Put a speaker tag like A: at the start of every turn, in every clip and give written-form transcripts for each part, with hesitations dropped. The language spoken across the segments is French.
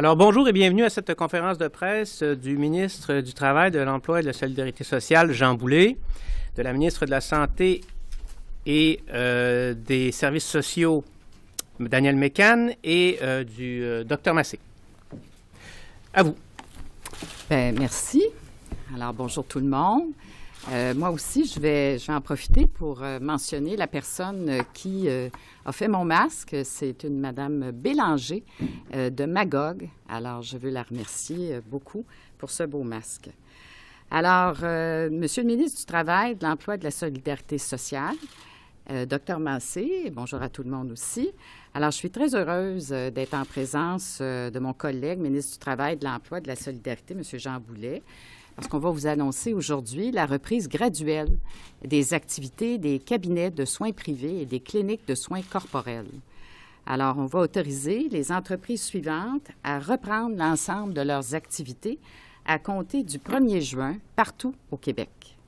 A: Alors, bonjour et bienvenue à cette conférence de presse du ministre du Travail, de l'Emploi et de la Solidarité sociale, Jean Boulet, de la ministre de la Santé et des Services sociaux, Daniel Mécan, et du Dr Massé. À vous.
B: Bien, merci. Alors, bonjour tout le monde. Moi aussi, je vais en profiter pour mentionner la personne qui a fait mon masque. C'est une Madame Bélanger de Magog. Alors, je veux la remercier beaucoup pour ce beau masque. Alors, Monsieur le ministre du Travail, de l'Emploi et de la Solidarité sociale, Dr Massé, bonjour à tout le monde aussi. Alors, je suis très heureuse d'être en présence de mon collègue, ministre du Travail, de l'Emploi et de la Solidarité, M. Jean Boulet, parce qu'on va vous annoncer aujourd'hui la reprise graduelle des activités des cabinets de soins privés et des cliniques de soins corporels. Alors, on va autoriser les entreprises suivantes à reprendre l'ensemble de leurs activités à compter du 1er juin partout au Québec.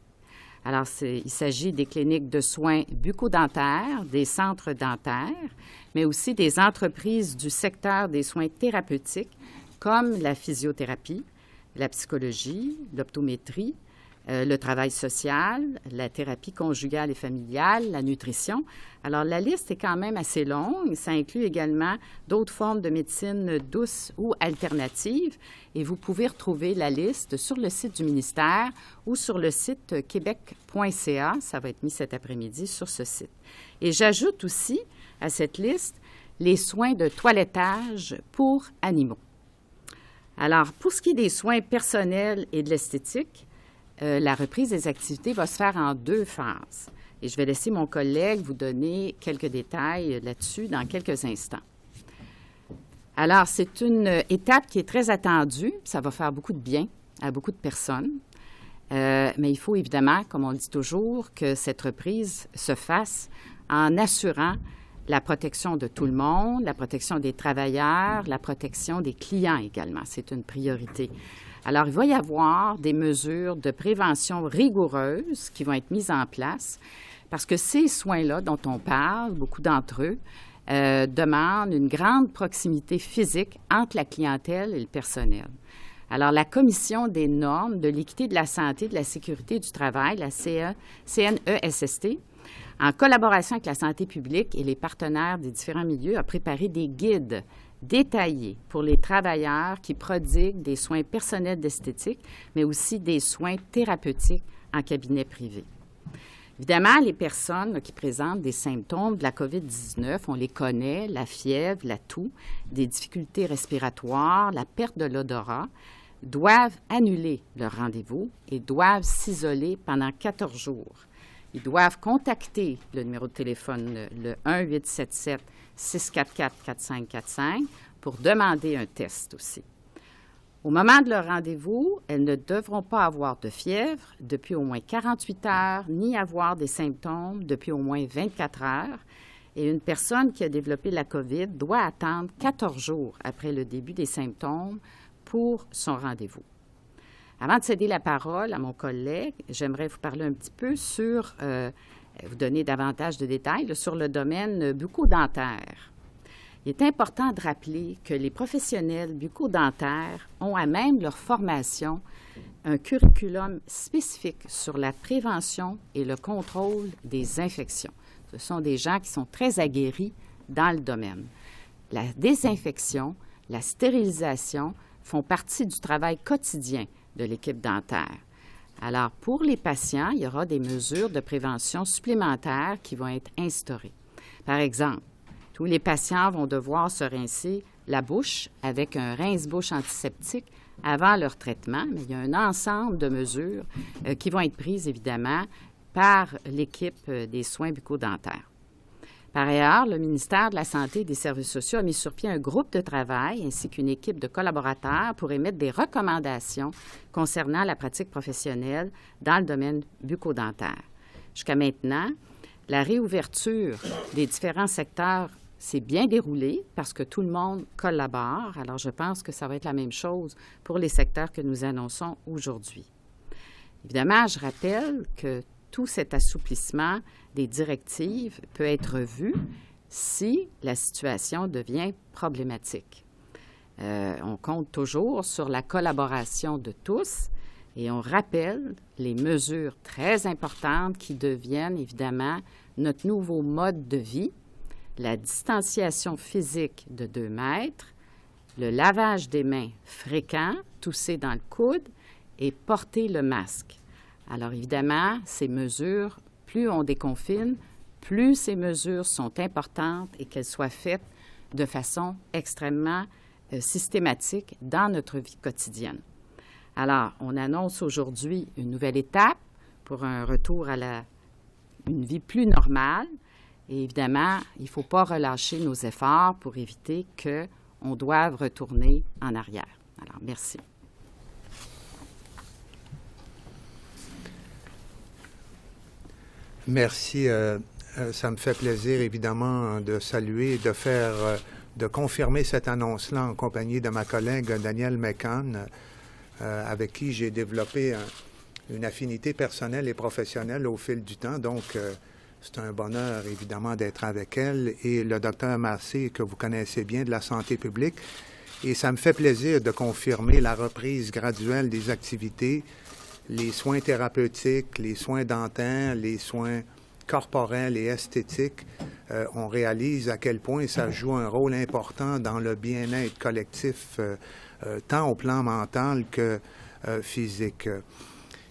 B: Alors, il s'agit des cliniques de soins bucco-dentaires, des centres dentaires, mais aussi des entreprises du secteur des soins thérapeutiques comme la physiothérapie, la psychologie, l'optométrie, le travail social, la thérapie conjugale et familiale, la nutrition. Alors, la liste est quand même assez longue. Ça inclut également d'autres formes de médecine douce ou alternative. Et vous pouvez retrouver la liste sur le site du ministère ou sur le site québec.ca. Ça va être mis cet après-midi sur ce site. Et j'ajoute aussi à cette liste les soins de toilettage pour animaux. Alors, pour ce qui est des soins personnels et de l'esthétique, la reprise des activités va se faire en 2 phases. Et je vais laisser mon collègue vous donner quelques détails là-dessus dans quelques instants. Alors, c'est une étape qui est très attendue. Ça va faire beaucoup de bien à beaucoup de personnes. Mais il faut évidemment, comme on le dit toujours, que cette reprise se fasse en assurant la protection de tout le monde, la protection des travailleurs, la protection des clients également. C'est une priorité. Alors, il va y avoir des mesures de prévention rigoureuses qui vont être mises en place parce que ces soins-là dont on parle, beaucoup d'entre eux, demandent une grande proximité physique entre la clientèle et le personnel. Alors, la Commission des normes de l'équité de la santé et de la sécurité du travail, la CNESST, en collaboration avec la santé publique et les partenaires des différents milieux, a préparé des guides détaillés pour les travailleurs qui prodiguent des soins personnels d'esthétique, mais aussi des soins thérapeutiques en cabinet privé. Évidemment, les personnes qui présentent des symptômes de la COVID-19, on les connaît, la fièvre, la toux, des difficultés respiratoires, la perte de l'odorat, doivent annuler leur rendez-vous et doivent s'isoler pendant 14 jours. Ils doivent contacter le numéro de téléphone, le 1-877-644-4545, pour demander un test aussi. Au moment de leur rendez-vous, elles ne devront pas avoir de fièvre depuis au moins 48 heures, ni avoir des symptômes depuis au moins 24 heures. Et une personne qui a développé la COVID doit attendre 14 jours après le début des symptômes pour son rendez-vous. Avant de céder la parole à mon collègue, j'aimerais vous parler un petit peu sur, vous donner davantage de détails sur le domaine bucco-dentaire. Il est important de rappeler que les professionnels bucco-dentaires ont à même leur formation un curriculum spécifique sur la prévention et le contrôle des infections. Ce sont des gens qui sont très aguerris dans le domaine. La désinfection, la stérilisation font partie du travail quotidien de l'équipe dentaire. Alors, pour les patients, il y aura des mesures de prévention supplémentaires qui vont être instaurées. Par exemple, tous les patients vont devoir se rincer la bouche avec un rince-bouche antiseptique avant leur traitement, mais il y a un ensemble de mesures qui vont être prises, évidemment, par l'équipe des soins bucco-dentaires. Par ailleurs, le ministère de la Santé et des Services sociaux a mis sur pied un groupe de travail ainsi qu'une équipe de collaborateurs pour émettre des recommandations concernant la pratique professionnelle dans le domaine bucco-dentaire. Jusqu'à maintenant, la réouverture des différents secteurs s'est bien déroulée parce que tout le monde collabore. Alors, je pense que ça va être la même chose pour les secteurs que nous annonçons aujourd'hui. Évidemment, je rappelle que tout cet assouplissement des directives peut être vu si la situation devient problématique. On compte toujours sur la collaboration de tous et on rappelle les mesures très importantes qui deviennent évidemment notre nouveau mode de vie, la distanciation physique de 2 mètres, le lavage des mains fréquent, tousser dans le coude et porter le masque. Alors évidemment, ces mesures, plus on déconfine, plus ces mesures sont importantes et qu'elles soient faites de façon extrêmement systématique dans notre vie quotidienne. Alors, on annonce aujourd'hui une nouvelle étape pour un retour à une vie plus normale. Et évidemment, il ne faut pas relâcher nos efforts pour éviter qu'on doive retourner en arrière. Alors, merci.
C: Merci. Ça me fait plaisir, évidemment, de saluer, de confirmer cette annonce-là en compagnie de ma collègue Danielle McCann, avec qui j'ai développé une affinité personnelle et professionnelle au fil du temps. Donc, c'est un bonheur, évidemment, d'être avec elle et le docteur Massé, que vous connaissez bien, de la santé publique. Et ça me fait plaisir de confirmer la reprise graduelle des activités, les soins thérapeutiques, les soins dentaires, les soins corporels et esthétiques. On réalise à quel point ça joue un rôle important dans le bien-être collectif, tant au plan mental que physique.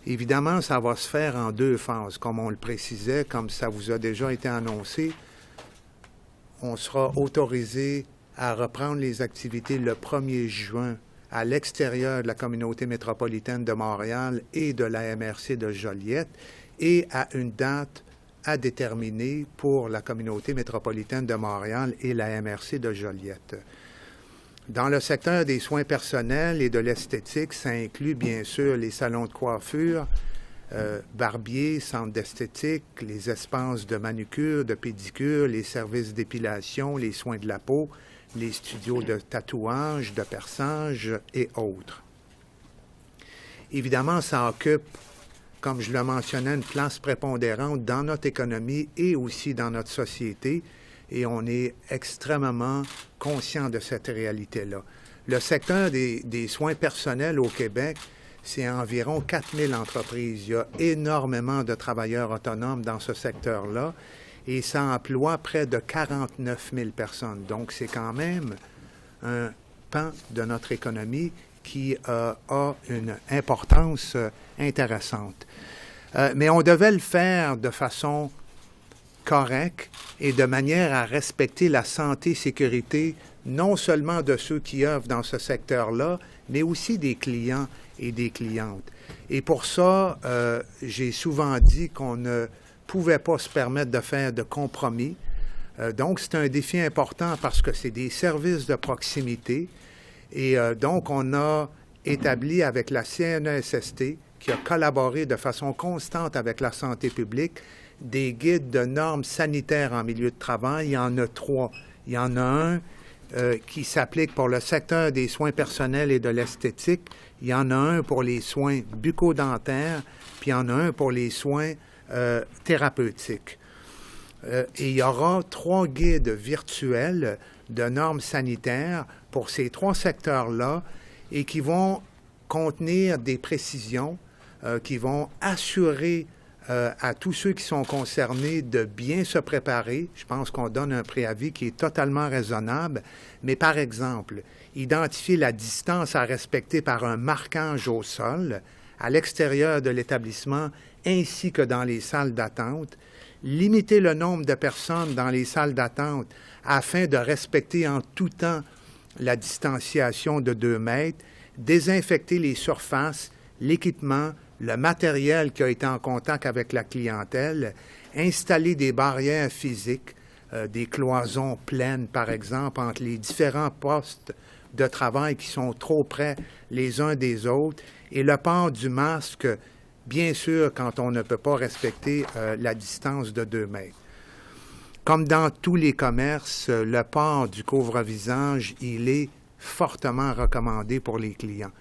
C: Évidemment, ça va se faire en 2 phases, comme on le précisait, comme ça vous a déjà été annoncé. On sera autorisé à reprendre les activités le 1er juin à l'extérieur de la communauté métropolitaine de Montréal et de la MRC de Joliette, et à une date à déterminer pour la communauté métropolitaine de Montréal et la MRC de Joliette. Dans le secteur des soins personnels et de l'esthétique, ça inclut bien sûr les salons de coiffure, barbiers, centres d'esthétique, les espaces de manucure, de pédicure, les services d'épilation, les soins de la peau, les studios de tatouage, de perçage et autres. Évidemment, ça occupe, comme je le mentionnais, une place prépondérante dans notre économie et aussi dans notre société, et on est extrêmement conscient de cette réalité-là. Le secteur des soins personnels au Québec, c'est environ 4000 entreprises. Il y a énormément de travailleurs autonomes dans ce secteur-là, et ça emploie près de 49 000 personnes. Donc, c'est quand même un pan de notre économie qui a une importance intéressante. Mais on devait le faire de façon correcte et de manière à respecter la santé et sécurité non seulement de ceux qui œuvrent dans ce secteur-là, mais aussi des clients et des clientes. Et pour ça, j'ai souvent dit qu'on ne pouvait pas se permettre de faire de compromis. Donc, c'est un défi important parce que c'est des services de proximité. Et donc, on a établi avec la CNESST, qui a collaboré de façon constante avec la santé publique, des guides de normes sanitaires en milieu de travail. Il y en a 3. Il y en a un qui s'applique pour le secteur des soins personnels et de l'esthétique. Il y en a un pour les soins bucco-dentaires, puis il y en a un pour les soins thérapeutiques. Et il y aura 3 guides virtuels de normes sanitaires pour ces 3 secteurs-là et qui vont contenir des précisions qui vont assurer à tous ceux qui sont concernés de bien se préparer. Je pense qu'on donne un préavis qui est totalement raisonnable, mais par exemple, identifier la distance à respecter par un marquage au sol, à l'extérieur de l'établissement, ainsi que dans les salles d'attente, limiter le nombre de personnes dans les salles d'attente afin de respecter en tout temps la distanciation de 2 mètres, désinfecter les surfaces, l'équipement, le matériel qui a été en contact avec la clientèle, installer des barrières physiques, des cloisons pleines, par exemple, entre les différents postes de travail qui sont trop près les uns des autres, et le port du masque, bien sûr, quand on ne peut pas respecter la distance de 2 mètres. Comme dans tous les commerces, le port du couvre-visage, il est fortement recommandé pour les clients.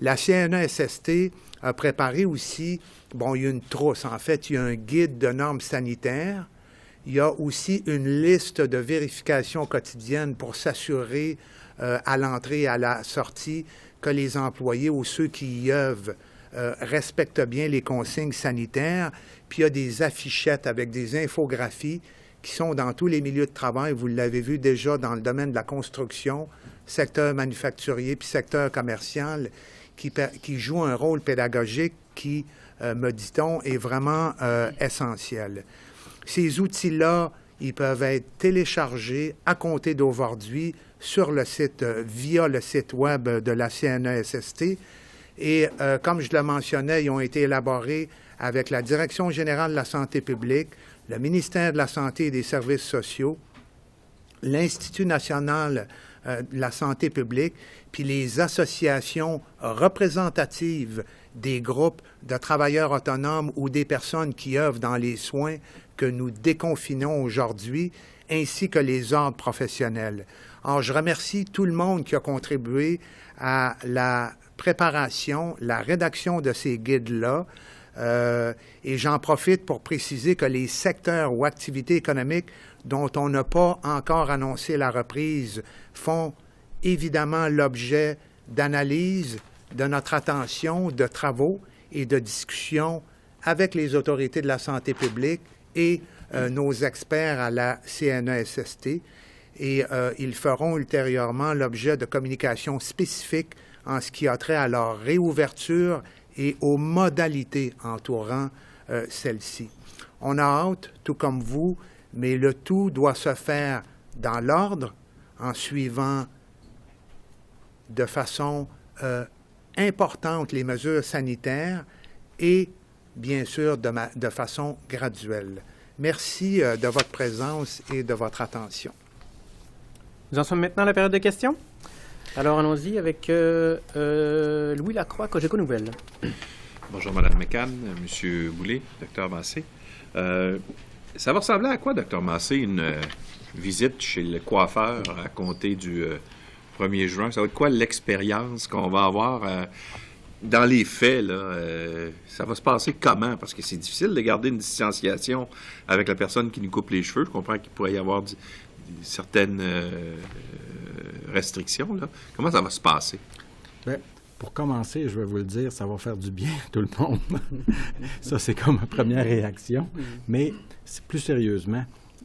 C: La CNESST a préparé aussi, il y a une trousse. En fait, il y a un guide de normes sanitaires Il y a aussi une liste de vérifications quotidiennes pour s'assurer à l'entrée et à la sortie que les employés ou ceux qui y œuvrent respectent bien les consignes sanitaires. Puis il y a des affichettes avec des infographies qui sont dans tous les milieux de travail. Vous l'avez vu déjà dans le domaine de la construction, secteur manufacturier puis secteur commercial, qui jouent un rôle pédagogique qui, me dit-on, est vraiment essentiel. Ces outils-là, ils peuvent être téléchargés à compter d'aujourd'hui sur le site, via le site web de la CNESST. Et comme je le mentionnais, ils ont été élaborés avec la Direction générale de la santé publique, le ministère de la Santé et des Services sociaux, l'Institut national de la santé publique, puis les associations représentatives des groupes de travailleurs autonomes ou des personnes qui œuvrent dans les soins que nous déconfinons aujourd'hui, ainsi que les ordres professionnels. Alors, je remercie tout le monde qui a contribué à la préparation, la rédaction de ces guides-là. Et j'en profite pour préciser que les secteurs ou activités économiques dont on n'a pas encore annoncé la reprise font évidemment l'objet d'analyse, de notre attention, de travaux et de discussions avec les autorités de la santé publique et nos experts à la CNESST. Et ils feront ultérieurement l'objet de communications spécifiques en ce qui a trait à leur réouverture et aux modalités entourant celle-ci. On a hâte, tout comme vous, mais le tout doit se faire dans l'ordre, en suivant de façon importante les mesures sanitaires et, bien sûr, de façon graduelle. Merci de votre présence et de votre attention.
A: Nous en sommes maintenant à la période de questions. Alors, allons-y avec Louis Lacroix, Cogeco Nouvelles.
D: Bonjour, Mme McCann, M. Boulay, Dr. Massé. Ça va ressembler à quoi, Dr. Massé, une visite chez le coiffeur à compter du 1er juin? Ça va être quoi l'expérience qu'on va avoir dans les faits, là? Ça va se passer comment? Parce que c'est difficile de garder une distanciation avec la personne qui nous coupe les cheveux. Je comprends qu'il pourrait y avoir certaines restrictions, là. Comment ça va se passer?
E: Bien, pour commencer, je vais vous le dire, ça va faire du bien à tout le monde. Ça, c'est comme ma première réaction. Mais plus sérieusement,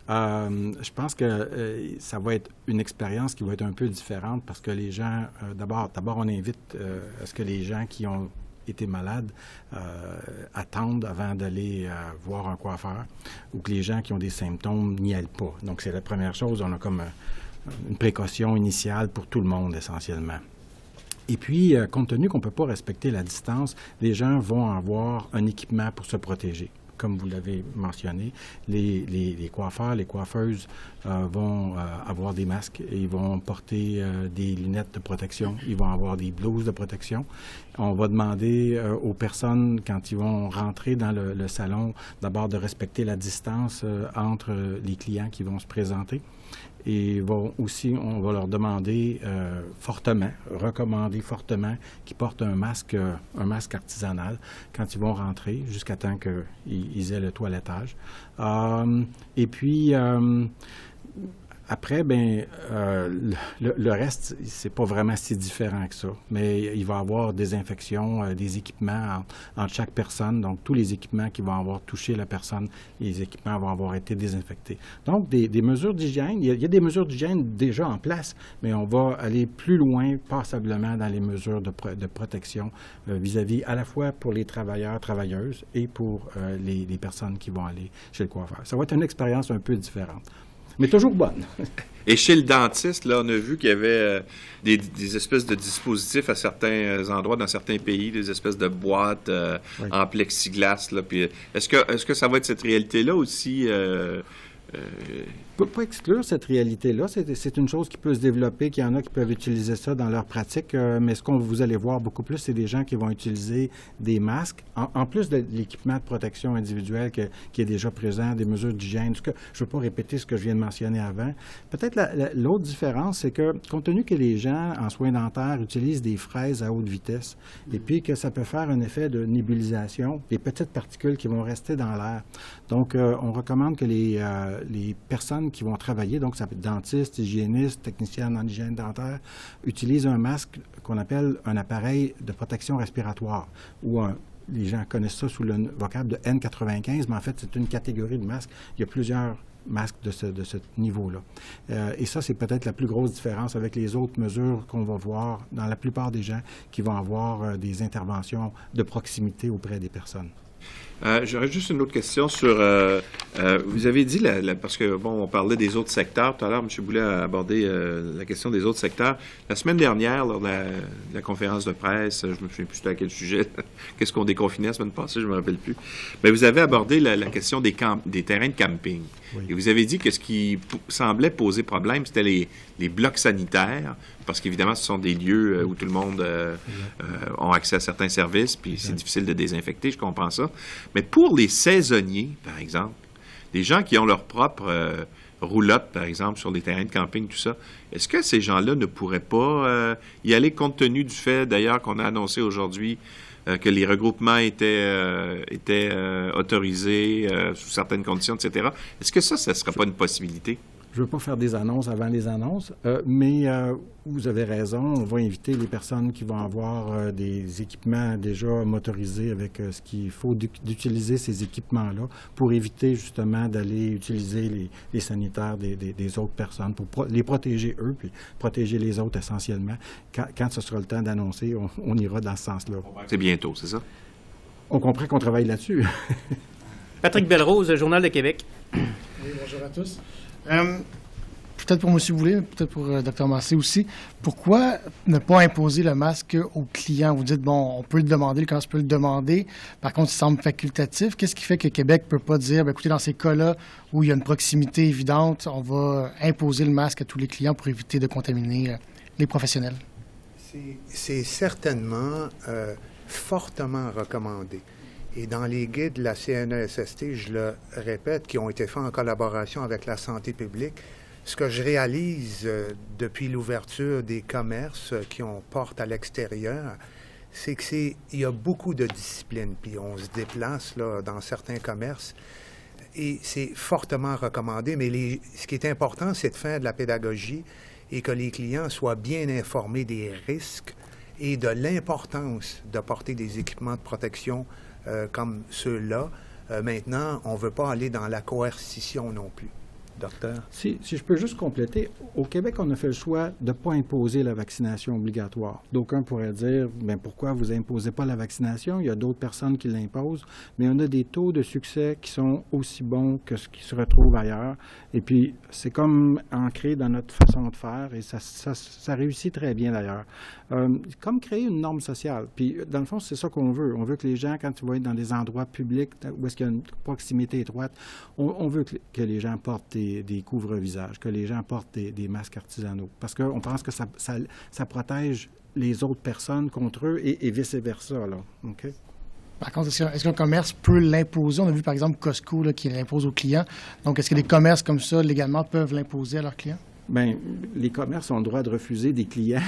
E: je pense que ça va être une expérience qui va être un peu différente parce que les gens, d'abord, on invite à ce que les gens qui ont été malades attendent avant d'aller voir un coiffeur ou que les gens qui ont des symptômes n'y aillent pas. Donc, c'est la première chose. On a comme une précaution initiale pour tout le monde, essentiellement. Et puis, compte tenu qu'on ne peut pas respecter la distance, les gens vont avoir un équipement pour se protéger. Comme vous l'avez mentionné, les coiffeurs, les coiffeuses vont avoir des masques, ils vont porter des lunettes de protection, ils vont avoir des blouses de protection. On va demander aux personnes, quand ils vont rentrer dans le salon, d'abord de respecter la distance entre les clients qui vont se présenter. Et on va leur demander recommander fortement qu'ils portent un masque artisanal quand ils vont rentrer, jusqu'à temps qu'ils aient le toilettage. Et puis, après, le reste, c'est pas vraiment si différent que ça. Mais il va y avoir des infections, des équipements entre chaque personne. Donc, tous les équipements qui vont avoir touché la personne, les équipements vont avoir été désinfectés. Donc, des mesures d'hygiène, il y a des mesures d'hygiène déjà en place, mais on va aller plus loin, passablement, dans les mesures de protection vis-à-vis à la fois pour les travailleurs, travailleuses et pour les personnes qui vont aller chez le coiffeur. Ça va être une expérience un peu différente. Mais toujours bonne.
D: Et chez le dentiste, là, on a vu qu'il y avait des espèces de dispositifs à certains endroits, dans certains pays, des espèces de boîtes
E: oui.
D: en plexiglas. Là, puis, est-ce que ça va être cette réalité-là aussi?
E: On ne peut pas exclure cette réalité-là. C'est une chose qui peut se développer, qu'il y en a qui peuvent utiliser ça dans leur pratique. Mais ce qu'on vous allez voir beaucoup plus, c'est des gens qui vont utiliser des masques, en plus de l'équipement de protection individuelle qui est déjà présent, des mesures d'hygiène. Je ne veux pas répéter ce que je viens de mentionner avant. Peut-être l'autre différence, c'est que, compte tenu que les gens en soins dentaires utilisent des fraises à haute vitesse, et puis que ça peut faire un effet de nébulisation, des petites particules qui vont rester dans l'air. Donc, on recommande que les personnes qui vont travailler, donc ça peut être dentistes, hygiénistes, techniciens en hygiène dentaire, utilisent un masque qu'on appelle un appareil de protection respiratoire, ou les gens connaissent ça sous le vocable de N95, mais en fait, c'est une catégorie de masques. Il y a plusieurs masques de ce niveau-là. Et ça, c'est peut-être la plus grosse différence avec les autres mesures qu'on va voir dans la plupart des gens qui vont avoir des interventions de proximité auprès des personnes.
D: J'aurais juste une autre question sur... vous avez dit, parce que, bon, on parlait des autres secteurs. Tout à l'heure, M. Boulay a abordé la question des autres secteurs. La semaine dernière, lors de la conférence de presse, je me souviens plus à quel sujet, qu'est-ce qu'on déconfinait la semaine passée, je ne me rappelle plus. Mais vous avez abordé la question des terrains de camping. Oui. Et vous avez dit que ce qui semblait poser problème, c'était les blocs sanitaires, parce qu'évidemment, ce sont des lieux où tout le monde ont accès à certains services, puis c'est difficile de désinfecter, je comprends ça. Mais pour les saisonniers, par exemple, des gens qui ont leur propre roulotte, par exemple, sur les terrains de camping, tout ça, est-ce que ces gens-là ne pourraient pas y aller compte tenu du fait, d'ailleurs, qu'on a annoncé aujourd'hui que les regroupements étaient autorisés sous certaines conditions, etc. Est-ce que ça ne serait pas une possibilité?
E: Je ne veux pas faire des annonces avant les annonces, mais vous avez raison, on va inviter les personnes qui vont avoir des équipements déjà motorisés avec ce qu'il faut d'utiliser ces équipements-là pour éviter justement d'aller utiliser les sanitaires des autres personnes, pour les protéger eux, puis protéger les autres essentiellement. Quand ce sera le temps d'annoncer, on ira dans ce sens-là.
D: C'est bientôt, c'est ça?
E: On comprend qu'on travaille là-dessus.
A: Patrick Belrose, Journal de Québec.
F: Oui, bonjour à tous. Peut-être pour M. Boulay, peut-être pour Dr. Massé aussi, pourquoi ne pas imposer le masque aux clients? Vous dites, bon, on peut le demander, le commerce peut le demander, par contre, il semble facultatif. Qu'est-ce qui fait que Québec ne peut pas dire, bien, écoutez, dans ces cas-là où il y a une proximité évidente, on va imposer le masque à tous les clients pour éviter de contaminer les professionnels?
C: C'est certainement fortement recommandé. Et dans les guides de la CNESST, je le répète, qui ont été faits en collaboration avec la santé publique, ce que je réalise depuis l'ouverture des commerces qui ont porte à l'extérieur, c'est qu'il y a beaucoup de disciplines. Puis on se déplace là, dans certains commerces et c'est fortement recommandé. Mais ce qui est important, c'est de faire de la pédagogie et que les clients soient bien informés des risques et de l'importance de porter des équipements de protection comme ceux-là. Maintenant, on ne veut pas aller dans la coercition non plus. Docteur?
E: Si je peux juste compléter, au Québec, on a fait le choix de ne pas imposer la vaccination obligatoire. D'aucuns pourraient dire, bien, pourquoi vous n'imposez pas la vaccination? Il y a d'autres personnes qui l'imposent, mais on a des taux de succès qui sont aussi bons que ce qui se retrouve ailleurs. Et puis, c'est comme ancré dans notre façon de faire, et ça réussit très bien d'ailleurs. Comme créer une norme sociale. Puis, dans le fond, c'est ça qu'on veut. On veut que les gens, quand ils vont être dans des endroits publics où est-ce qu'il y a une proximité étroite, on veut que les gens portent des couvre-visages, que les gens portent des masques artisanaux. Parce qu'on pense que ça protège les autres personnes contre eux et vice-versa, là. OK?
F: Par contre, est-ce qu'un commerce peut l'imposer? On a vu, par exemple, Costco là, qui l'impose aux clients. Donc, est-ce que des commerces comme ça, légalement, peuvent l'imposer à leurs clients?
E: Bien, les commerces ont le droit de refuser des clients.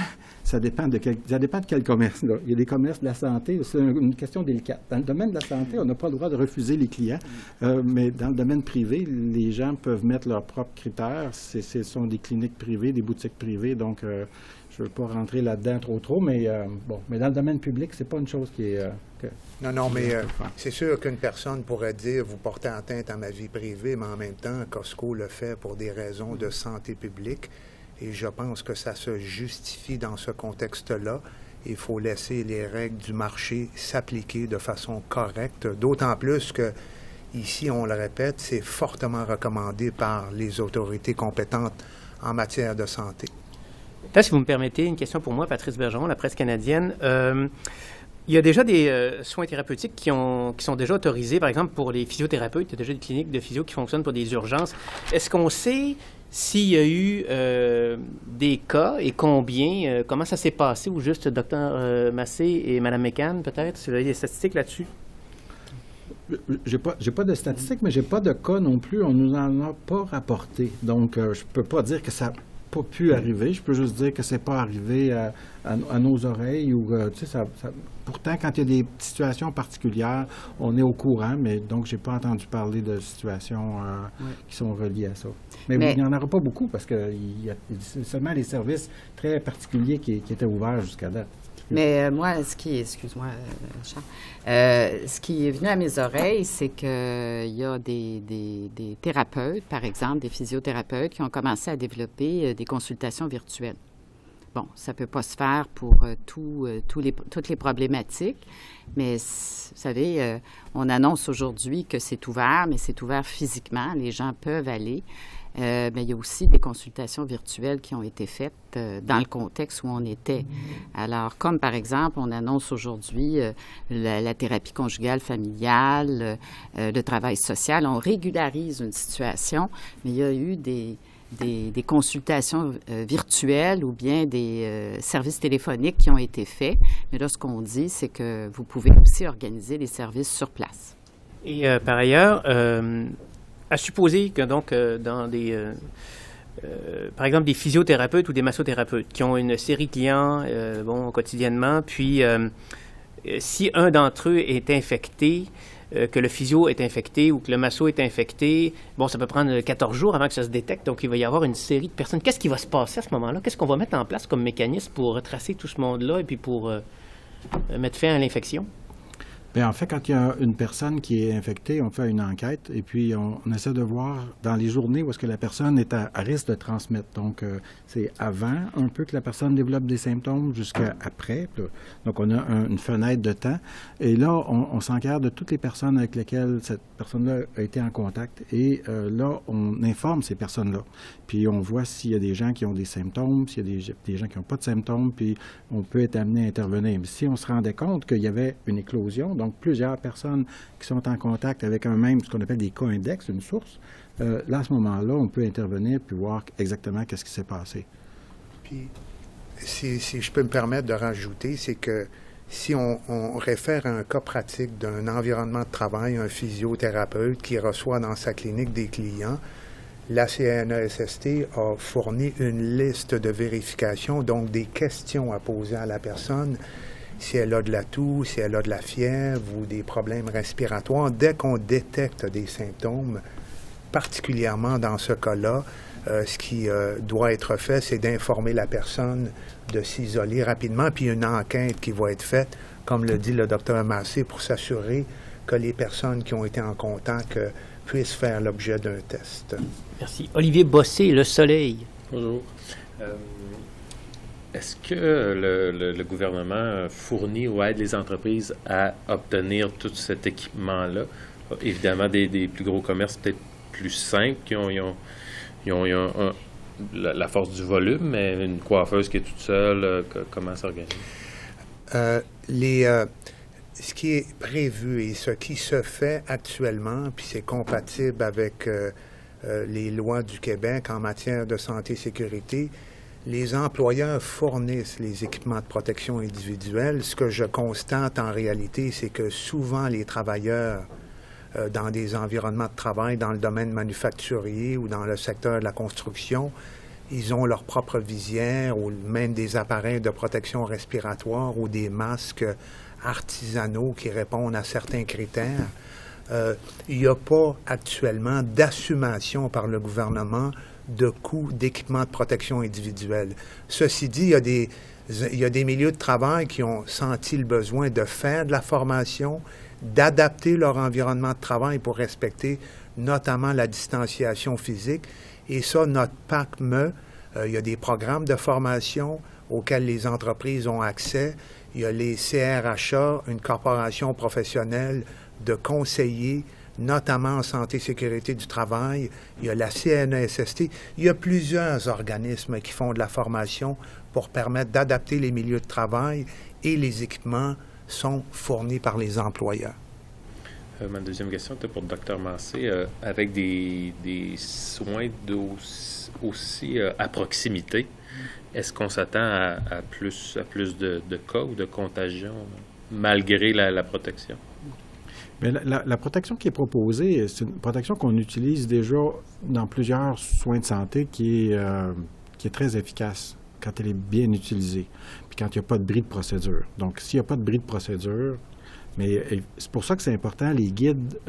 E: Ça dépend de quel commerce. Là. Il y a des commerces de la santé, c'est une question délicate. Dans le domaine de la santé, on n'a pas le droit de refuser les clients, mais dans le domaine privé, les gens peuvent mettre leurs propres critères. Ce sont des cliniques privées, des boutiques privées, donc je ne veux pas rentrer là-dedans trop, mais mais dans le domaine public, c'est pas une chose qui est...
C: Non, mais c'est sûr qu'une personne pourrait dire, vous portez atteinte à ma vie privée, mais en même temps, Costco le fait pour des raisons de santé publique, et je pense que ça se justifie dans ce contexte-là. Il faut laisser les règles du marché s'appliquer de façon correcte, d'autant plus que, ici, on le répète, c'est fortement recommandé par les autorités compétentes en matière de santé.
A: Là, si vous me permettez, une question pour moi, Patrice Bergeron, la presse canadienne. Il y a déjà des soins thérapeutiques qui sont déjà autorisés, par exemple, pour les physiothérapeutes. Il y a déjà des cliniques de physio qui fonctionnent pour des urgences. Est-ce qu'on sait s'il y a eu des cas et combien? Comment ça s'est passé? Ou juste Dr. Massé et Mme McCann, peut-être? Vous avez des statistiques là-dessus?
E: J'ai pas de statistiques, mais j'ai pas de cas non plus. On nous en a pas rapporté. Donc, je peux pas dire que ça pas pu arriver. Je peux juste dire que c'est pas arrivé à nos oreilles. Ou tu sais, pourtant, quand il y a des situations particulières, on est au courant, mais donc j'ai pas entendu parler de situations qui sont reliées à ça. Mais il n'y en aura pas beaucoup parce que c'est seulement les services très particuliers qui étaient ouverts jusqu'à date.
B: Mais moi, excuse-moi, Charles, ce qui est venu à mes oreilles, c'est qu'il y a des thérapeutes, par exemple, des physiothérapeutes qui ont commencé à développer des consultations virtuelles. Bon, ça ne peut pas se faire pour toutes les problématiques, mais vous savez, on annonce aujourd'hui que c'est ouvert, mais c'est ouvert physiquement, les gens peuvent aller. Mais il y a aussi des consultations virtuelles qui ont été faites dans le contexte où on était. Alors, comme par exemple, on annonce aujourd'hui la thérapie conjugale familiale, le travail social, on régularise une situation, mais il y a eu des consultations virtuelles ou bien des services téléphoniques qui ont été faits. Mais là, ce qu'on dit, c'est que vous pouvez aussi organiser les services sur place.
A: Et par ailleurs, à supposer que donc dans par exemple des physiothérapeutes ou des massothérapeutes qui ont une série de clients quotidiennement, puis si un d'entre eux est infecté, que le physio est infecté ou que le masso est infecté, ça peut prendre 14 jours avant que ça se détecte, donc il va y avoir une série de personnes. Qu'est-ce qui va se passer à ce moment-là? Qu'est-ce qu'on va mettre en place comme mécanisme pour retracer tout ce monde-là et puis pour mettre fin à l'infection?
E: Bien, en fait, quand il y a une personne qui est infectée, on fait une enquête et puis on essaie de voir dans les journées où est-ce que la personne est à risque de transmettre. Donc, c'est avant un peu que la personne développe des symptômes jusqu'à après. Donc, on a une fenêtre de temps. Et là, on s'enquête de toutes les personnes avec lesquelles cette personne-là a été en contact. Et là, on informe ces personnes-là. Puis, on voit s'il y a des gens qui ont des symptômes, s'il y a des gens qui n'ont pas de symptômes, puis on peut être amené à intervenir. Mais si on se rendait compte qu'il y avait une éclosion, donc plusieurs personnes qui sont en contact avec un même, ce qu'on appelle des cas index, une source, là, à ce moment-là, on peut intervenir puis voir exactement qu'est-ce qui s'est passé.
C: Puis, si je peux me permettre de rajouter, c'est que si on réfère à un cas pratique d'un environnement de travail, un physiothérapeute qui reçoit dans sa clinique des clients, la CNESST a fourni une liste de vérification, donc des questions à poser à la personne, si elle a de la toux, si elle a de la fièvre ou des problèmes respiratoires. Dès qu'on détecte des symptômes, particulièrement dans ce cas-là, ce qui doit être fait, c'est d'informer la personne de s'isoler rapidement, puis une enquête qui va être faite, comme le dit le Dr Massé, pour s'assurer que les personnes qui ont été en contact puissent faire l'objet d'un test.
A: Merci. Olivier Bossé, Le Soleil.
G: Bonjour. Est-ce que le gouvernement fournit ou aide les entreprises à obtenir tout cet équipement-là? Évidemment, des plus gros commerces peut-être plus simples qui ont la force du volume, mais une coiffeuse qui est toute seule, comment ça s'organise?
C: Ce qui est prévu et ce qui se fait actuellement, puis c'est compatible avec les lois du Québec en matière de santé et sécurité, les employeurs fournissent les équipements de protection individuelle. Ce que je constate en réalité, c'est que souvent les travailleurs dans des environnements de travail, dans le domaine manufacturier ou dans le secteur de la construction, ils ont leur propre visière ou même des appareils de protection respiratoire ou des masques artisanaux qui répondent à certains critères. Il n'y a pas actuellement d'assumation par le gouvernement de coûts d'équipements de protection individuelle. Ceci dit, il y a des milieux de travail qui ont senti le besoin de faire de la formation, d'adapter leur environnement de travail pour respecter notamment la distanciation physique. Et ça, notre PACME, il y a des programmes de formation auxquels les entreprises ont accès. Il y a les CRHA, une corporation professionnelle de conseillers, notamment en santé et sécurité du travail. Il y a la CNESST. Il y a plusieurs organismes qui font de la formation pour permettre d'adapter les milieux de travail et les équipements sont fournis par les employeurs.
G: Ma deuxième question était pour le Dr Massé. Avec des soins aussi à proximité, est-ce qu'on s'attend à plus de cas ou de contagion malgré la protection?
E: Bien, la protection qui est proposée, c'est une protection qu'on utilise déjà dans plusieurs soins de santé qui qui est très efficace quand elle est bien utilisée, puis quand il n'y a pas de bris de procédure. Donc, s'il n'y a pas de bris de procédure, mais c'est pour ça que c'est important, les guides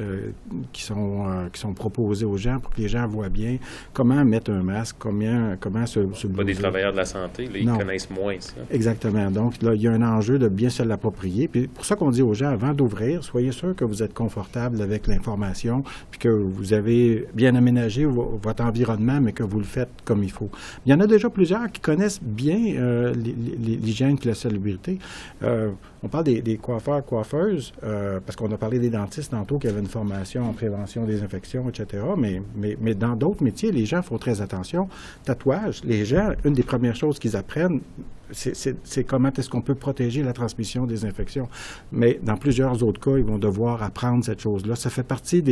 E: qui sont proposés aux gens, pour que les gens voient bien comment mettre un masque, comment se
G: Pas
E: blouser.
G: des travailleurs de la santé, là, ils
E: Non.
G: connaissent moins ça.
E: Exactement. Donc, là, il y a un enjeu de bien se l'approprier. Puis, pour ça qu'on dit aux gens, avant d'ouvrir, soyez sûr que vous êtes confortable avec l'information, puis que vous avez bien aménagé votre environnement, mais que vous le faites comme il faut. Il y en a déjà plusieurs qui connaissent bien l'hygiène et la salubrité. On parle des coiffeurs, coiffeuses, parce qu'on a parlé des dentistes tantôt qui avaient une formation en prévention des infections, etc. Mais dans d'autres métiers, les gens font très attention. Tatouage, les gens, une des premières choses qu'ils apprennent, c'est comment est-ce qu'on peut protéger la transmission des infections. Mais dans plusieurs autres cas, ils vont devoir apprendre cette chose-là. Ça fait partie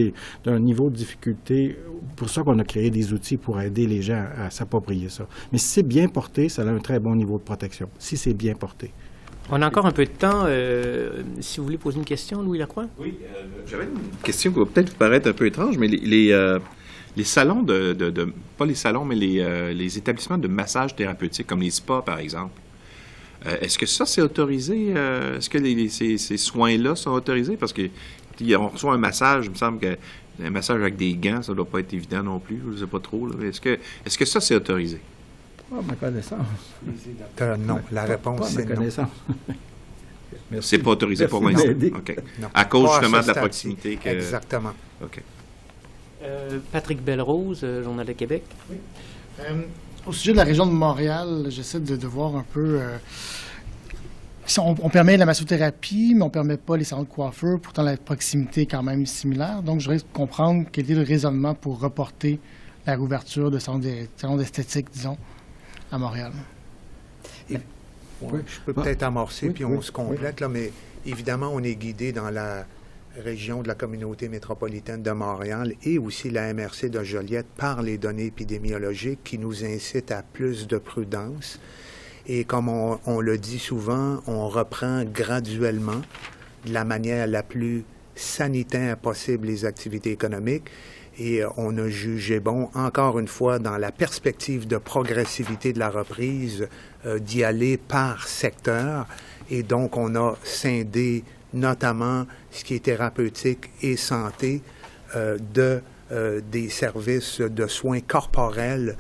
E: d'un niveau de difficulté. Pour ça qu'on a créé des outils pour aider les gens à s'approprier ça. Mais si c'est bien porté, ça a un très bon niveau de protection. Si c'est bien porté.
A: On a encore un peu de temps. Si vous voulez poser une question, Louis Lacroix?
D: Oui, j'avais une question qui va peut-être vous paraître un peu étrange, mais les salons pas les salons, mais les établissements de massage thérapeutique, comme les spas, par exemple, est-ce que ça, c'est autorisé? Est-ce que ces soins-là sont autorisés? Parce qu'on reçoit un massage, il me semble qu'un massage avec des gants, ça ne doit pas être évident non plus, je ne sais pas trop. Là. Est-ce que ça, c'est autorisé?
E: Pas à ma connaissance.
C: Non, la réponse,
E: Pas à ma
C: c'est non.
E: connaissance.
D: C'est pas autorisé pour l'instant? OK.
C: Non.
D: À cause
C: Pas à
D: justement
C: ce
D: de la
C: stade-ci.
D: proximité que...
C: Exactement.
D: OK.
A: Patrick Belrose, Journal de Québec.
F: Au sujet de la région de Montréal, j'essaie de voir un peu... si on permet la massothérapie, mais on ne permet pas les salons de coiffeur. Pourtant, la proximité est quand même similaire. Donc, je voudrais comprendre quel est le raisonnement pour reporter la réouverture de salons d'esthétique, disons, à Montréal.
C: Ouais, je peux peut-être amorcer, puis on se complète, là, mais évidemment, on est guidé dans la région de la communauté métropolitaine de Montréal et aussi la MRC de Joliette par les données épidémiologiques qui nous incitent à plus de prudence. Et comme on le dit souvent, on reprend graduellement, de la manière la plus sanitaire possible, les activités économiques. Et on a jugé bon, encore une fois, dans la perspective de progressivité de la reprise, d'y aller par secteur. Et donc, on a scindé notamment ce qui est thérapeutique et santé des services de soins corporels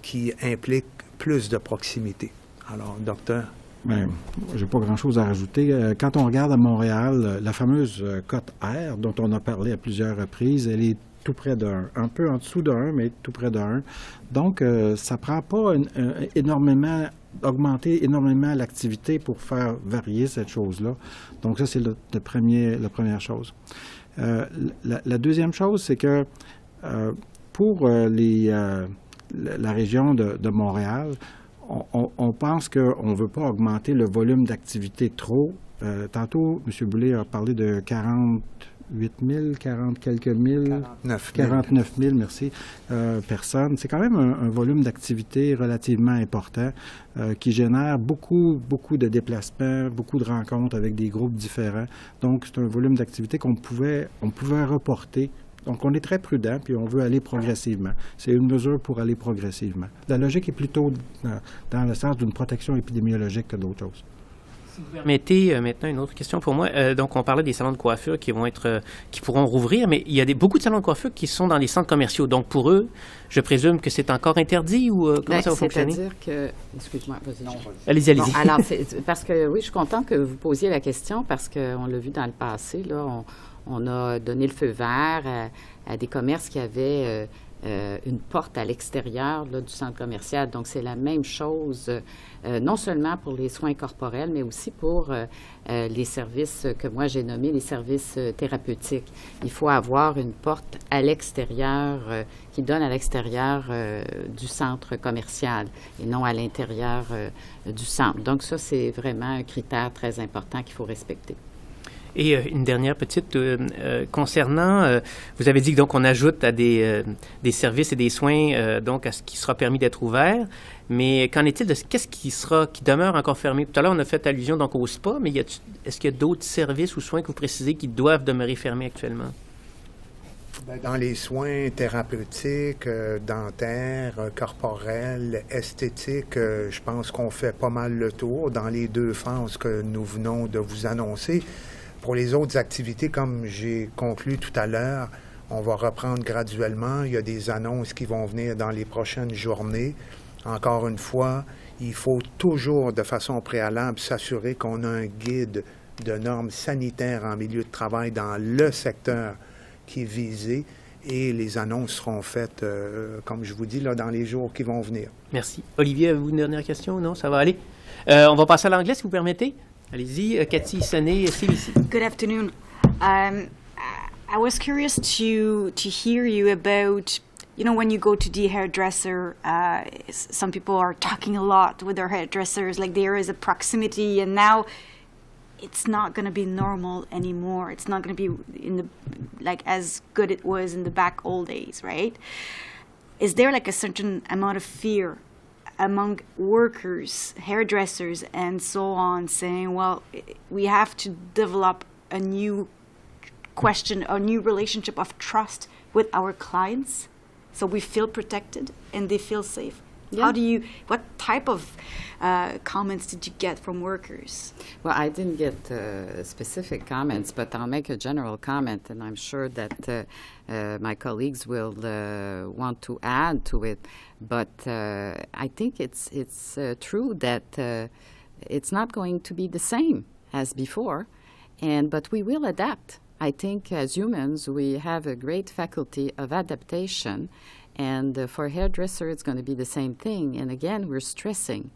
C: qui impliquent plus de proximité. Alors, docteur?
E: Bien, j'ai pas grand-chose à rajouter. Quand on regarde à Montréal, la fameuse cote R, dont on a parlé à plusieurs reprises, elle est tout près d'1, un peu en dessous d'1, mais tout près d'1. Donc, ça ne prend pas augmenter énormément l'activité pour faire varier cette chose-là. Donc, ça, c'est la première chose. La deuxième chose, c'est que pour la région de Montréal, on pense qu'on ne veut pas augmenter le volume d'activité trop. Tantôt, M. Boulay a parlé de 48 000, 40 quelques mille, 49 000, merci, personnes. C'est quand même un volume d'activité relativement important qui génère beaucoup de déplacements, beaucoup de rencontres avec des groupes différents. Donc, c'est un volume d'activité qu'on pouvait reporter. Donc, on est très prudent, puis on veut aller progressivement. C'est une mesure pour aller progressivement. La logique est plutôt dans le sens d'une protection épidémiologique que d'autres choses.
A: Si vous permettez maintenant une autre question pour moi. Donc, on parlait des salons de coiffure qui pourront rouvrir, mais il y a beaucoup de salons de coiffure qui sont dans les centres commerciaux. Donc, pour eux, je présume que c'est encore interdit ou comment ça va fonctionner?
B: C'est-à-dire que... Excuse-moi, vas-y. Non.
A: Allez-y.
B: Non, alors, parce que oui, je suis contente que vous posiez la question parce qu'on l'a vu dans le passé, là, on a donné le feu vert à des commerces qui avaient une porte à l'extérieur là, du centre commercial. Donc, c'est la même chose, non seulement pour les soins corporels, mais aussi pour les services que moi j'ai nommés les services thérapeutiques. Il faut avoir une porte à l'extérieur qui donne à l'extérieur du centre commercial et non à l'intérieur du centre. Donc, ça, c'est vraiment un critère très important qu'il faut respecter.
A: Et une dernière petite concernant, vous avez dit que donc on ajoute à des services et des soins donc à ce qui sera permis d'être ouvert, mais qu'en est-il de qu'est-ce qui demeure encore fermé? Tout à l'heure, on a fait allusion donc au spa, mais est-ce qu'il y a d'autres services ou soins que vous précisez qui doivent demeurer fermés actuellement?
C: Dans les soins thérapeutiques, dentaires, corporels, esthétiques, je pense qu'on fait pas mal le tour dans les 2 phases que nous venons de vous annoncer. Pour les autres activités, comme j'ai conclu tout à l'heure, on va reprendre graduellement. Il y a des annonces qui vont venir dans les prochaines journées. Encore une fois, il faut toujours, de façon préalable, s'assurer qu'on a un guide de normes sanitaires en milieu de travail dans le secteur qui est visé, et les annonces seront faites, comme je vous dis, là, dans les jours qui vont venir.
A: Merci. Olivier, avez-vous une dernière question? Non, ça va aller. On va passer à l'anglais, si vous permettez. Allez-y, Cathy Sonnet, CBC.
H: Good afternoon. I was curious to hear you about, when you go to the hairdresser, some people are talking a lot with their hairdressers, like there is a proximity, and now it's not going to be normal anymore. It's not going to be as good it was in the back old days, right? Is there like a certain amount of fear among workers, hairdressers, and so on, saying, well, we have to develop a new relationship of trust with our clients, so we feel protected and they feel safe? Yeah. What type of comments did you get from workers?
B: Well, I didn't get specific comments, but I'll make a general comment, and I'm sure that my colleagues will want to add to it. But I think it's true that it's not going to be the same as before, but we will adapt. I think as humans, we have a great faculty of adaptation. And for hairdresser, it's going to be the same thing. And again, we're stressing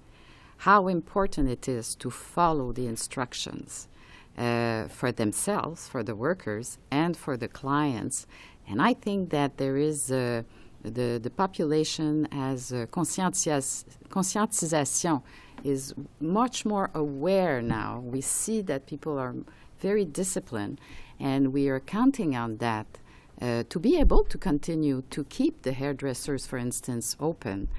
B: how important it is to follow the instructions for themselves, for the workers, and for the clients. And I think that there is the population as conscientization is much more aware now. We see that people are very disciplined, and we are counting on that. To be able to continue to keep the hairdressers, for instance, open,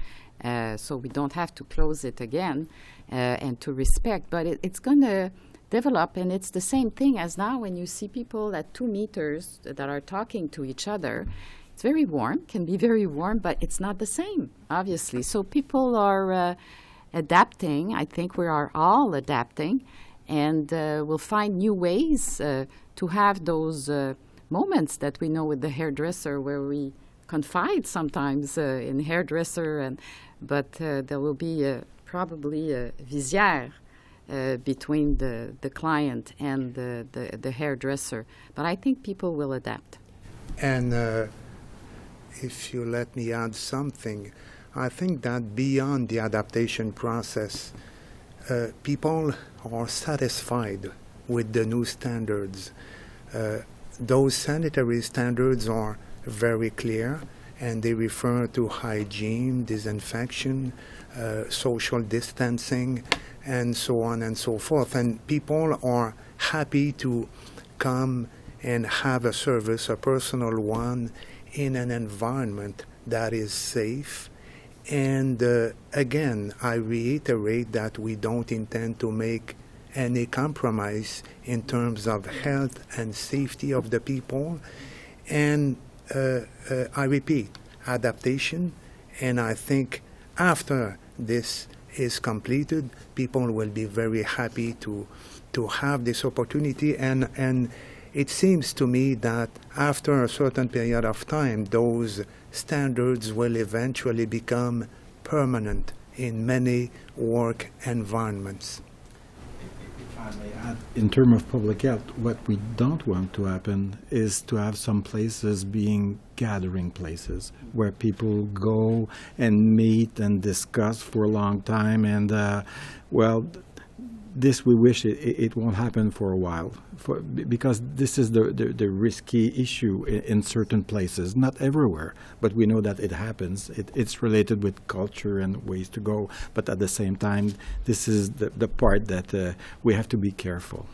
B: so we don't have to close it again, and to respect. But it's going to develop, and it's the same thing as now when you see people at 2 meters that are talking to each other. It's very warm, can be very warm, but it's not the same, obviously. So people are adapting. I think we are all adapting, and we'll find new ways to have those moments that we know with the hairdresser, where we confide sometimes in hairdresser, but there will be probably a visière between the client and the hairdresser. But I think people will adapt.
C: And if you let me add something, I think that beyond the adaptation process, people are satisfied with the new standards. Those sanitary standards are very clear, and they refer to hygiene, disinfection, social distancing, and so on and so forth. And people are happy to come and have a service, a personal one, in an environment that is safe. And again, I reiterate that we don't intend to make any compromise in terms of health and safety of the people. And I repeat, adaptation, and I think after this is completed, people will be very happy to have this opportunity. And it seems to me that after a certain period of time, those standards will eventually become permanent in many work environments.
E: In terms of public health, what we don't want to happen is to have some places being gathering places where people go and meet and discuss for a long time. And, this we wish it won't happen for a while, because this is the risky issue in certain places, not everywhere, but we know that it happens. It's related with culture and ways to go, but at the same time, this is the part that we have to be careful.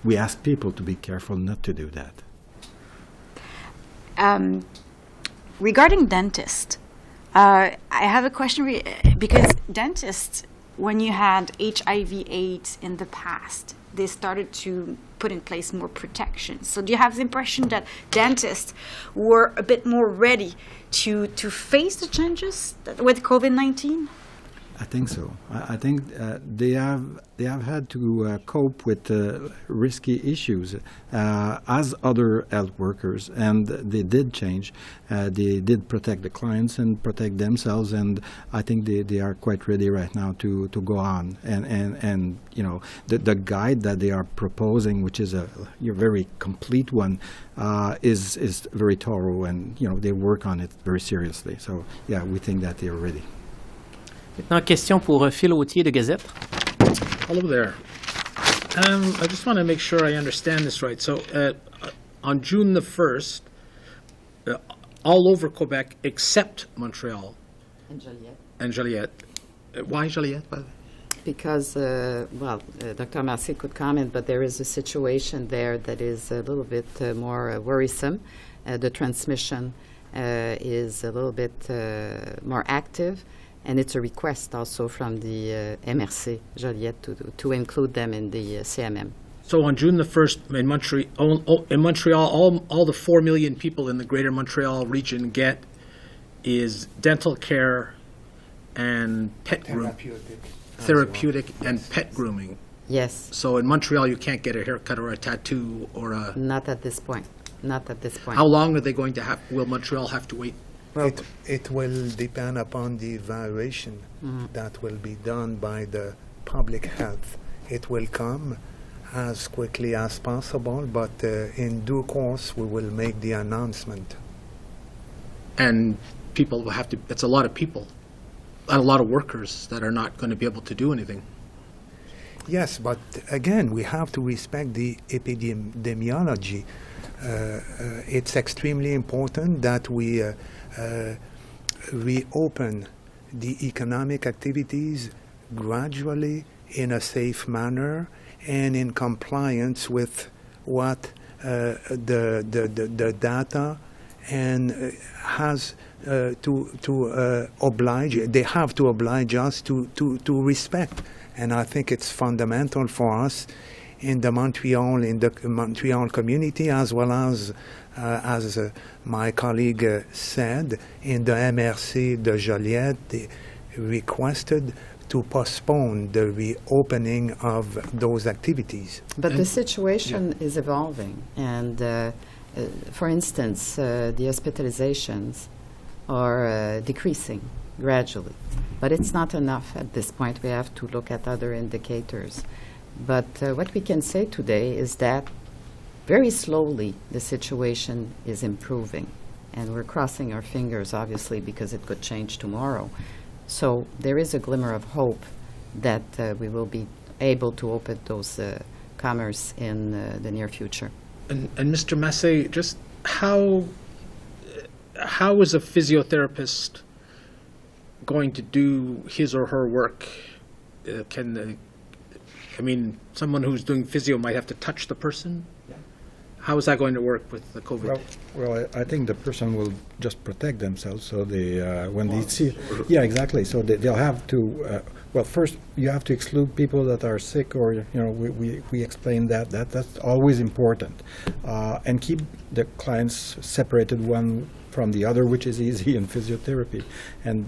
E: We ask people to be careful not to do that.
H: Regarding dentists, I have a question because dentists, when you had HIV/AIDS in the past, they started to put in place more protection. So do you have the impression that dentists were a bit more ready to face the changes with COVID-19?
E: I think so. I think they have had to cope with risky issues as other health workers, and they did change. They did protect the clients and protect themselves, and I think they are quite ready right now to go on. And you know, the guide that they are proposing, which is a very complete one, is very thorough, and you know, they work on it very seriously. So yeah, we think that they are ready.
A: Maintenant, question pour Phil Autier de Gazette.
I: Hello there. I just want to make sure I understand this right. So on June the 1st, all over Quebec except Montreal and Joliette. Why Joliette, by the way?
B: Because, Dr. Massé could comment, but there is a situation there that is a little bit more worrisome. The transmission is a little bit more active. And it's a request also from the MRC Joliette to include them in the CMM.
I: So on June the 1st, in Montreal, all the 4 million people in the greater Montreal region get is dental care and pet therapeutic and pet grooming.
B: Yes.
I: So in Montreal, you can't get a haircut or a tattoo or a...
B: Not at this point. Not at this point.
I: How long are they going to have? Will Montreal have to wait?
C: Well, it will depend upon the evaluation that will be done by the public health. It will come as quickly as possible, but in due course we will make the announcement.
I: And people will have to, it's a lot of people, a lot of workers that are not going to be able to do anything.
C: Yes, but again, we have to respect the epidemiology. It's extremely important that we reopen the economic activities gradually in a safe manner and in compliance with what the data and has to oblige. They have to oblige us to respect, and I think it's fundamental for us in the Montreal community, as well as my colleague said, in the MRC de Joliette, they requested to postpone the reopening of those activities.
B: But the situation is evolving, and for instance, the hospitalizations are decreasing gradually. But it's not enough at this point. We have to look at other indicators. But what we can say today is that very slowly the situation is improving. And we're crossing our fingers, obviously, because it could change tomorrow. So there is a glimmer of hope that we will be able to open those commerce in the near future.
I: And Mr. Massé, just how is a physiotherapist going to do his or her work? Someone who's doing physio might have to touch the person. Yeah. How is that going to work with the COVID?
E: Well, I think the person will just protect themselves. So they, when they see, yeah, exactly. So they'll have to. Well, first you have to exclude people that are sick, or we explain that that's always important, and keep the clients separated one from the other, which is easy in physiotherapy.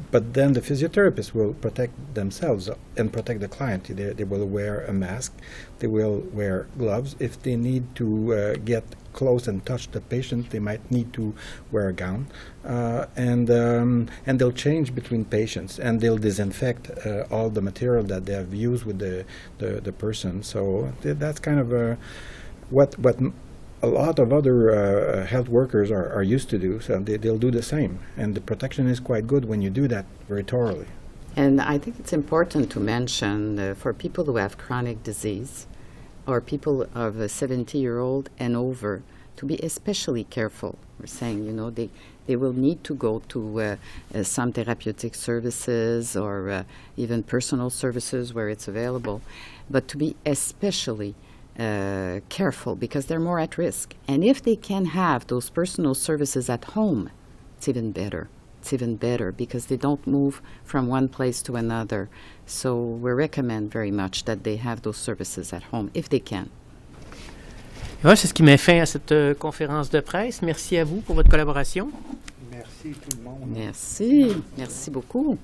E: But then the physiotherapist will protect themselves and protect the client. They will wear a mask. They will wear gloves. If they need to get close and touch the patient, they might need to wear a gown. And they'll change between patients, and they'll disinfect all the material that they have used with the person. So that's kind of what a lot of other health workers are used to do, so they'll do the same. And the protection is quite good when you do that very thoroughly.
B: And I think it's important to mention for people who have chronic disease or people of a 70-year-old and over to be especially careful. We're saying, they will need to go to some therapeutic services or even personal services where it's available, but to be especially careful because they're more at risk. And if they can have those personal services at home, it's even better. It's even better because they don't move from one place to another. So we recommend very much that they have those services at home if they can.
A: Voilà, c'est ce qui met fin à cette conférence de presse. Merci à vous pour votre collaboration.
C: Merci tout le monde.
B: Merci. Merci beaucoup.